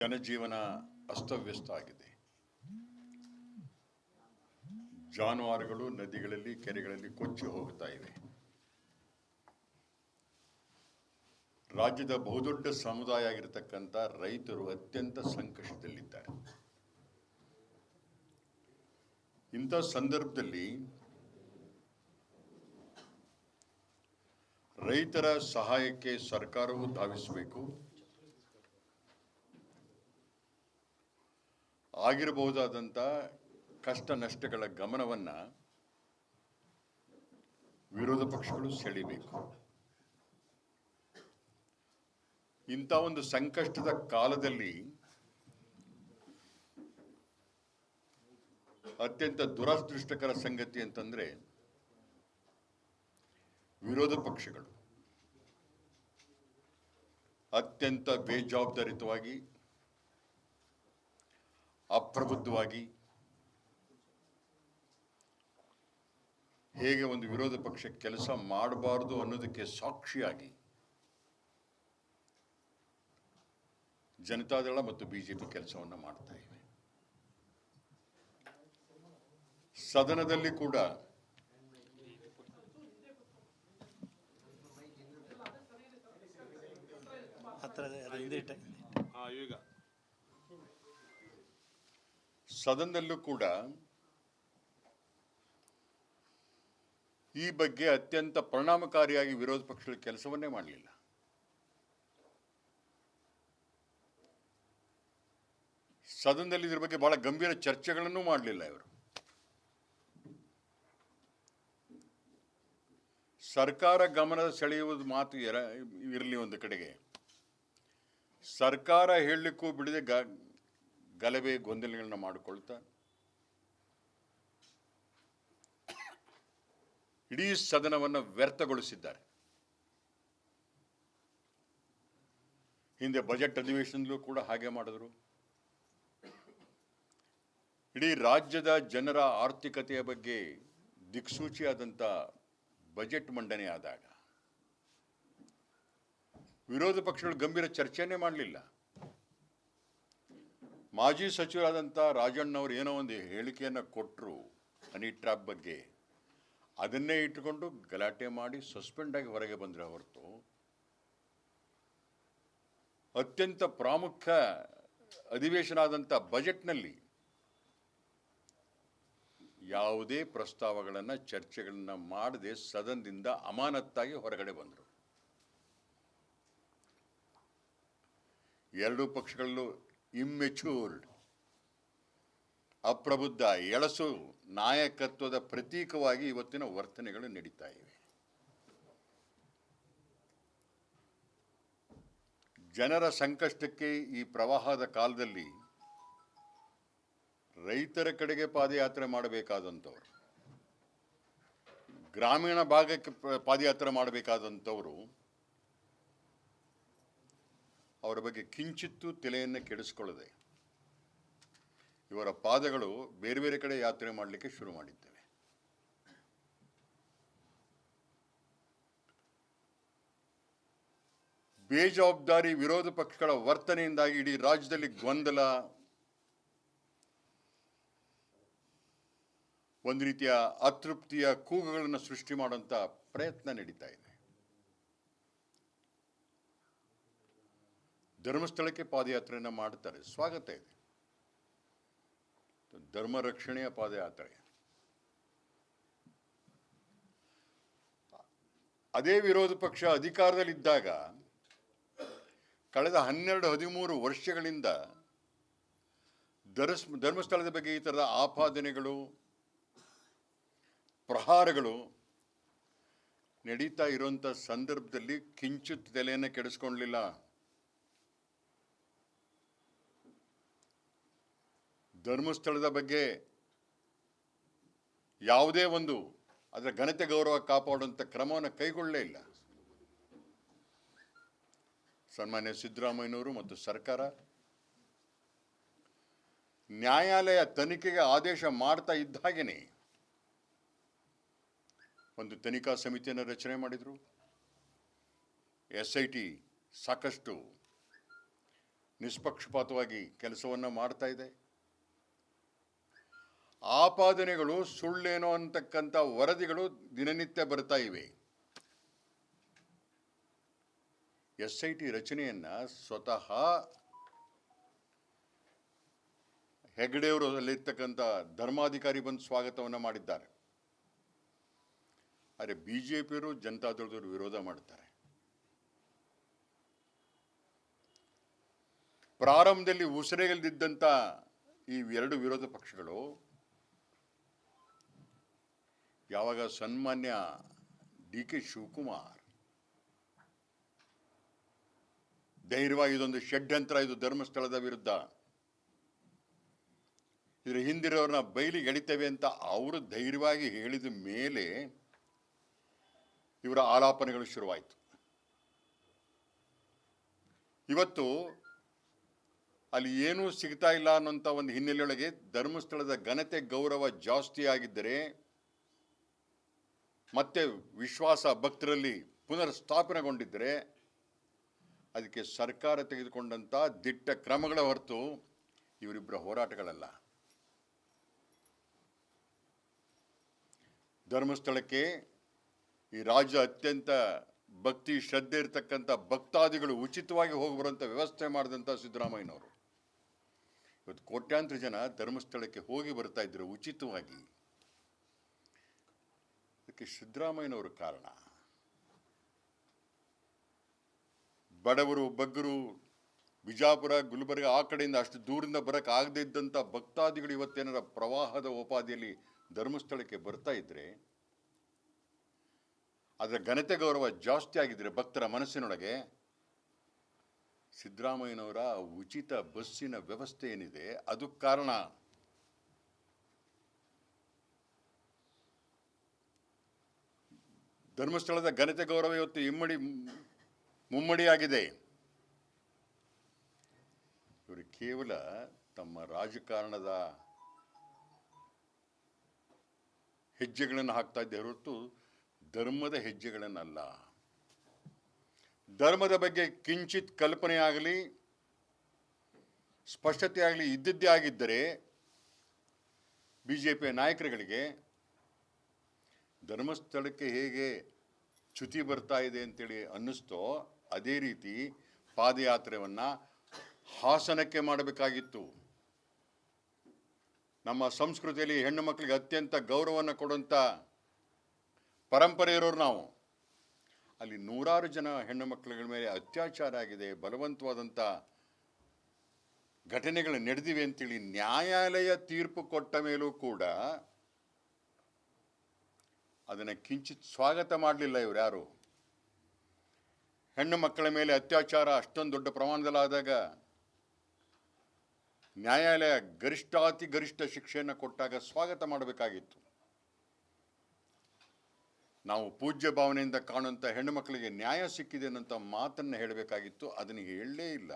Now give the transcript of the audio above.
ಜನಜೀವನ ಅಸ್ತವ್ಯಸ್ತ ಆಗಿದೆ. ಜಾನುವಾರುಗಳು ನದಿಗಳಲ್ಲಿ ಕೆರೆಗಳಲ್ಲಿ ಕೊಚ್ಚಿ ಹೋಗ್ತಾ ಇವೆ. ರಾಜ್ಯದ ಬಹುದೊಡ್ಡ ಸಮುದಾಯ ಆಗಿರತಕ್ಕಂಥ ರೈತರು ಅತ್ಯಂತ ಸಂಕಷ್ಟದಲ್ಲಿದ್ದಾರೆ. ಇಂಥ ಸಂದರ್ಭದಲ್ಲಿ ರೈತರ ಸಹಾಯಕ್ಕೆ ಸರ್ಕಾರವು ಧಾವಿಸಬೇಕು. ಆಗಿರಬಹುದಾದಂಥ ಕಷ್ಟ ನಷ್ಟಗಳ ಗಮನವನ್ನು ವಿರೋಧ ಪಕ್ಷಗಳು ಸೆಳೆಯಬೇಕು. ಇಂಥ ಒಂದು ಸಂಕಷ್ಟದ ಕಾಲದಲ್ಲಿ ಅತ್ಯಂತ ದುರದೃಷ್ಟಕರ ಸಂಗತಿ ಅಂತಂದ್ರೆ ವಿರೋಧ ಪಕ್ಷಗಳು ಅತ್ಯಂತ ಬೇಜವಾಬ್ದಾರಿತವಾಗಿ, ಅಪ್ರಬುದ್ಧವಾಗಿ ಹೇಗೆ ಒಂದು ವಿರೋಧ ಪಕ್ಷ ಕೆಲಸ ಮಾಡಬಾರದು ಅನ್ನೋದಕ್ಕೆ ಸಾಕ್ಷಿಯಾಗಿ ಜನತಾದಳ ಮತ್ತು ಬಿಜೆಪಿ ಕೆಲಸವನ್ನು ಮಾಡ್ತಾ ಇವೆ. ಸದನದಲ್ಲಿ ಕೂಡ ಸದನದಲ್ಲೂ ಕೂಡ ಈ ಬಗ್ಗೆ ಅತ್ಯಂತ ಪರಿಣಾಮಕಾರಿಯಾಗಿ ವಿರೋಧ ಪಕ್ಷಗಳ ಕೆಲಸವನ್ನೇ ಮಾಡಲಿಲ್ಲ. ಸದನದಲ್ಲಿ ಇದ್ರ ಬಗ್ಗೆ ಬಹಳ ಗಂಭೀರ ಚರ್ಚೆಗಳನ್ನು ಮಾಡಲಿಲ್ಲ ಇವರು. ಸರ್ಕಾರ ಗಮನದ ಸೆಳೆಯುವುದು ಮಾತು ಇರಲಿ ಒಂದು ಕಡೆಗೆ, ಸರ್ಕಾರ ಹೇಳಲಿಕ್ಕೂ ಬಿಡದೆ ಗಲಭೆ ಗೊಂದಲಗಳನ್ನ ಮಾಡಿಕೊಳ್ತಾ ಇಡೀ ಸದನವನ್ನು ವ್ಯರ್ಥಗೊಳಿಸಿದ್ದಾರೆ. ಹಿಂದೆ ಬಜೆಟ್ ಅಧಿವೇಶನದಲ್ಲೂ ಕೂಡ ಹಾಗೆ ಮಾಡಿದ್ರು. ಇಡೀ ರಾಜ್ಯದ ಜನರ ಆರ್ಥಿಕತೆಯ ಬಗ್ಗೆ ದಿಕ್ಸೂಚಿಯಾದಂಥ ಬಜೆಟ್ ಮಂಡನೆ ಆದಾಗ ವಿರೋಧ ಪಕ್ಷಗಳು ಗಂಭೀರ ಚರ್ಚೆನೇ ಮಾಡಲಿಲ್ಲ. ಮಾಜಿ ಸಚಿವರಾದಂಥ ರಾಜಣ್ಣವರು ಏನೋ ಒಂದು ಹೇಳಿಕೆಯನ್ನು ಕೊಟ್ಟರು ಹನಿ ಟ್ರ್ಯಾಪ್ ಬಗ್ಗೆ, ಅದನ್ನೇ ಇಟ್ಟುಕೊಂಡು ಗಲಾಟೆ ಮಾಡಿ ಸಸ್ಪೆಂಡ್ ಆಗಿ ಹೊರಗೆ ಬಂದರೆ ಹೊರತು ಅತ್ಯಂತ ಪ್ರಾಮುಖ್ಯ ಅಧಿವೇಶನ ಆದಂಥ ಬಜೆಟ್ನಲ್ಲಿ ಯಾವುದೇ ಪ್ರಸ್ತಾವಗಳನ್ನು ಚರ್ಚೆಗಳನ್ನು ಮಾಡದೆ ಸದನದಿಂದ ಅಮಾನತ್ತಾಗಿ ಹೊರಗಡೆ ಬಂದರು. ಎರಡೂ ಪಕ್ಷಗಳಲ್ಲೂ ಇಮ್ಮೆಚೂರ್ಡ್, ಅಪ್ರಬುದ್ಧ, ಎಳಸು ನಾಯಕತ್ವದ ಪ್ರತೀಕವಾಗಿ ಇವತ್ತಿನ ವರ್ತನೆಗಳು ನಡೀತಾ ಇವೆ. ಜನರ ಸಂಕಷ್ಟಕ್ಕೆ ಈ ಪ್ರವಾಹದ ಕಾಲದಲ್ಲಿ ರೈತರ ಕಡೆಗೆ ಪಾದಯಾತ್ರೆ ಮಾಡಬೇಕಾದಂಥವ್ರು, ಗ್ರಾಮೀಣ ಭಾಗಕ್ಕೆ ಪಾದಯಾತ್ರೆ ಮಾಡಬೇಕಾದಂಥವರು ಅವರ ಬಗ್ಗೆ ಕಿಂಚಿತ್ತೂ ತಲೆಯನ್ನು ಕೆಡಿಸ್ಕೊಳ್ಳದೆ ಇವರ ಪಾದಗಳು ಬೇರೆ ಬೇರೆ ಕಡೆ ಯಾತ್ರೆ ಮಾಡಲಿಕ್ಕೆ ಶುರು ಮಾಡಿದ್ದೇವೆ. ಬೇಜವಾಬ್ದಾರಿ ವಿರೋಧ ಪಕ್ಷಗಳ ವರ್ತನೆಯಿಂದಾಗಿ ಇಡೀ ರಾಜ್ಯದಲ್ಲಿ ಗೊಂದಲ, ಒಂದು ರೀತಿಯ ಅತೃಪ್ತಿಯ ಕೂಗುಗಳನ್ನು ಸೃಷ್ಟಿ ಮಾಡುವಂಥ ಪ್ರಯತ್ನ ನಡೀತಾ ಇದೆ. ಧರ್ಮಸ್ಥಳಕ್ಕೆ ಪಾದಯಾತ್ರೆಯನ್ನು ಮಾಡ್ತಾರೆ, ಸ್ವಾಗತ ಇದೆ. ಧರ್ಮ ರಕ್ಷಣೆಯ ಪಾದಯಾತ್ರೆ. ಅದೇ ವಿರೋಧ ಪಕ್ಷ ಅಧಿಕಾರದಲ್ಲಿದ್ದಾಗ ಕಳೆದ 12-13 ವರ್ಷಗಳಿಂದ ಧರ್ಮಸ್ಥಳದ ಬಗ್ಗೆ ಈ ಥರದ ಆಪಾದನೆಗಳು, ಪ್ರಹಾರಗಳು ನಡೀತಾ ಇರುವಂಥ ಸಂದರ್ಭದಲ್ಲಿ ಕಿಂಚಿತ್ ತಲೆಯನ್ನು ಕೆಡಿಸ್ಕೊಳ್ಳಲಿಲ್ಲ. ಧರ್ಮಸ್ಥಳದ ಬಗ್ಗೆ ಯಾವುದೇ ಒಂದು ಅದರ ಘನತೆ ಗೌರವ ಕಾಪಾಡುವಂಥ ಕ್ರಮವನ್ನು ಕೈಗೊಳ್ಳಲೇ ಇಲ್ಲ. ಸನ್ಮಾನ್ಯ ಸಿದ್ದರಾಮಯ್ಯನವರು ಮತ್ತು ಸರ್ಕಾರ ನ್ಯಾಯಾಲಯ ತನಿಖೆಗೆ ಆದೇಶ ಮಾಡ್ತಾ ಇದ್ದ ಹಾಗೇನೆ ಒಂದು ತನಿಖಾ ಸಮಿತಿಯನ್ನು ರಚನೆ ಮಾಡಿದರು. SIT ಸಾಕಷ್ಟು ನಿಷ್ಪಕ್ಷಪಾತವಾಗಿ ಕೆಲಸವನ್ನು ಮಾಡ್ತಾ ಇದೆ. ಆಪಾದನೆಗಳು ಸುಳ್ಳೇನೋ ಅಂತಕ್ಕಂಥ ವರದಿಗಳು ದಿನನಿತ್ಯ ಬರ್ತಾ ಇವೆ. SIT ರಚನೆಯನ್ನು ಸ್ವತಃ ಹೆಗ್ಡೆಯವರು ಅಲ್ಲಿರ್ತಕ್ಕಂಥ ಧರ್ಮಾಧಿಕಾರಿ ಬಂದು ಸ್ವಾಗತವನ್ನು ಮಾಡಿದ್ದಾರೆ. ಆದರೆ BJPಯವರು ಜನತಾದಳದವರು ವಿರೋಧ ಮಾಡ್ತಾರೆ. ಪ್ರಾರಂಭದಲ್ಲಿ ಉಸಿರೆಗೆಲ್ದಿದ್ದಂಥ ಈ ಎರಡು ವಿರೋಧ ಪಕ್ಷಗಳು ಯಾವಾಗ ಸನ್ಮಾನ್ಯ DK ಶಿವಕುಮಾರ್ ಧೈರ್ಯವಾಗಿ ಇದೊಂದು ಷಡ್ಯಂತ್ರ, ಇದು ಧರ್ಮಸ್ಥಳದ ವಿರುದ್ಧ, ಇದರ ಹಿಂದಿರೋರನ್ನ ಬಯಲಿಗೆ ಎಳಿತೇವೆ ಅಂತ ಅವರು ಧೈರ್ಯವಾಗಿ ಹೇಳಿದ ಮೇಲೆ ಇವರ ಆಲಾಪನೆಗಳು ಶುರುವಾಯಿತು. ಇವತ್ತು ಅಲ್ಲಿ ಏನೂ ಸಿಗ್ತಾ ಇಲ್ಲ ಅನ್ನೋಂಥ ಒಂದು ಹಿನ್ನೆಲೆಯೊಳಗೆ ಧರ್ಮಸ್ಥಳದ ಘನತೆ ಗೌರವ ಜಾಸ್ತಿ ಆಗಿದ್ದರೆ, ಮತ್ತೆ ವಿಶ್ವಾಸ ಭಕ್ತರಲ್ಲಿ ಪುನರ್ ಸ್ಥಾಪನೆಗೊಂಡಿದ್ದರೆ ಅದಕ್ಕೆ ಸರ್ಕಾರ ತೆಗೆದುಕೊಂಡಂಥ ದಿಟ್ಟ ಕ್ರಮಗಳ ಹೊರತು ಇವರಿಬ್ಬರ ಹೋರಾಟಗಳಲ್ಲ. ಧರ್ಮಸ್ಥಳಕ್ಕೆ ಈ ರಾಜ್ಯ ಅತ್ಯಂತ ಭಕ್ತಿ ಶ್ರದ್ಧೆ ಇರತಕ್ಕಂಥ ಭಕ್ತಾದಿಗಳು ಉಚಿತವಾಗಿ ಹೋಗಿ ಬರುವಂಥ ವ್ಯವಸ್ಥೆ ಮಾಡಿದಂಥ ಸಿದ್ದರಾಮಯ್ಯನವರು ಇವತ್ತು ಕೋಟ್ಯಾಂತರ ಜನ ಧರ್ಮಸ್ಥಳಕ್ಕೆ ಹೋಗಿ ಬರ್ತಾ ಇದ್ರು ಉಚಿತವಾಗಿ. ಅದಕ್ಕೆ ಸಿದ್ದರಾಮಯ್ಯನವರು ಕಾರಣ. ಬಡವರು ಬಗ್ಗರು ಬಿಜಾಪುರ ಗುಲ್ಬರ್ಗ ಆ ಕಡೆಯಿಂದ ಅಷ್ಟು ದೂರದಿಂದ ಬರಕ್ಕೆ ಆಗದೇ ಇದ್ದಂಥ ಭಕ್ತಾದಿಗಳು ಇವತ್ತೇನಾರ ಪ್ರವಾಹದ ಉಪಾಧಿಯಲ್ಲಿ ಧರ್ಮಸ್ಥಳಕ್ಕೆ ಬರ್ತಾ ಇದ್ರೆ, ಅದರ ಘನತೆ ಗೌರವ ಜಾಸ್ತಿ ಆಗಿದ್ರೆ ಭಕ್ತರ ಮನಸ್ಸಿನೊಳಗೆ ಸಿದ್ದರಾಮಯ್ಯನವರ ಉಚಿತ ಬಸ್ಸಿನ ವ್ಯವಸ್ಥೆ ಏನಿದೆ ಅದು ಕಾರಣ. ಧರ್ಮಸ್ಥಳದ ಘನತೆ ಗೌರವ ಇವತ್ತು ಮುಮ್ಮಡಿಯಾಗಿದೆ. ಇವರು ಕೇವಲ ತಮ್ಮ ರಾಜಕಾರಣದ ಹೆಜ್ಜೆಗಳನ್ನು ಹಾಕ್ತಾ ಇದ್ದೇ ಹೊರತು ಧರ್ಮದ ಹೆಜ್ಜೆಗಳನ್ನಲ್ಲ. ಧರ್ಮದ ಬಗ್ಗೆ ಕಿಂಚಿತ್ ಕಲ್ಪನೆ ಆಗಲಿ ಸ್ಪಷ್ಟತೆ ಆಗಲಿ ಇದ್ದಿದ್ದೇ ಆಗಿದ್ದರೆ BJP ನಾಯಕರುಗಳಿಗೆ ಧರ್ಮಸ್ಥಳಕ್ಕೆ ಹೇಗೆ ಚ್ಯುತಿ ಬರ್ತಾ ಇದೆ ಅಂತೇಳಿ ಅನ್ನಿಸ್ತೋ ಅದೇ ರೀತಿ ಪಾದಯಾತ್ರೆಯನ್ನು ಹಾಸನಕ್ಕೆ ಮಾಡಬೇಕಾಗಿತ್ತು. ನಮ್ಮ ಸಂಸ್ಕೃತಿಯಲ್ಲಿ ಹೆಣ್ಣು ಮಕ್ಕಳಿಗೆ ಅತ್ಯಂತ ಗೌರವವನ್ನು ಕೊಡುವಂಥ ಪರಂಪರೆ ಇರೋರು ನಾವು. ಅಲ್ಲಿ ನೂರಾರು ಜನ ಹೆಣ್ಣು ಮಕ್ಕಳ ಮೇಲೆ ಅತ್ಯಾಚಾರ ಆಗಿದೆ, ಬಲವಂತವಾದಂಥ ಘಟನೆಗಳು ನಡೆದಿವೆ ಅಂತೇಳಿ ನ್ಯಾಯಾಲಯ ತೀರ್ಪು ಕೊಟ್ಟ ಮೇಲೂ ಕೂಡ ಅದನ್ನು ಕಿಂಚಿತ್ ಸ್ವಾಗತ ಮಾಡಲಿಲ್ಲ ಇವರು ಯಾರು. ಹೆಣ್ಣು ಮಕ್ಕಳ ಮೇಲೆ ಅತ್ಯಾಚಾರ ಅಷ್ಟೊಂದು ದೊಡ್ಡ ಪ್ರಮಾಣದಲ್ಲಾದಾಗ ನ್ಯಾಯಾಲಯ ಗರಿಷ್ಠಾತಿ ಗರಿಷ್ಠ ಶಿಕ್ಷೆಯನ್ನು ಕೊಟ್ಟಾಗ ಸ್ವಾಗತ ಮಾಡಬೇಕಾಗಿತ್ತು. ನಾವು ಪೂಜ್ಯ ಭಾವನೆಯಿಂದ ಕಾಣುವಂಥ ಹೆಣ್ಣು ಮಕ್ಕಳಿಗೆ ನ್ಯಾಯ ಸಿಕ್ಕಿದೆ ಅನ್ನೋಂಥ ಮಾತನ್ನು ಹೇಳಬೇಕಾಗಿತ್ತು. ಅದನ್ನು ಹೇಳಲೇ ಇಲ್ಲ.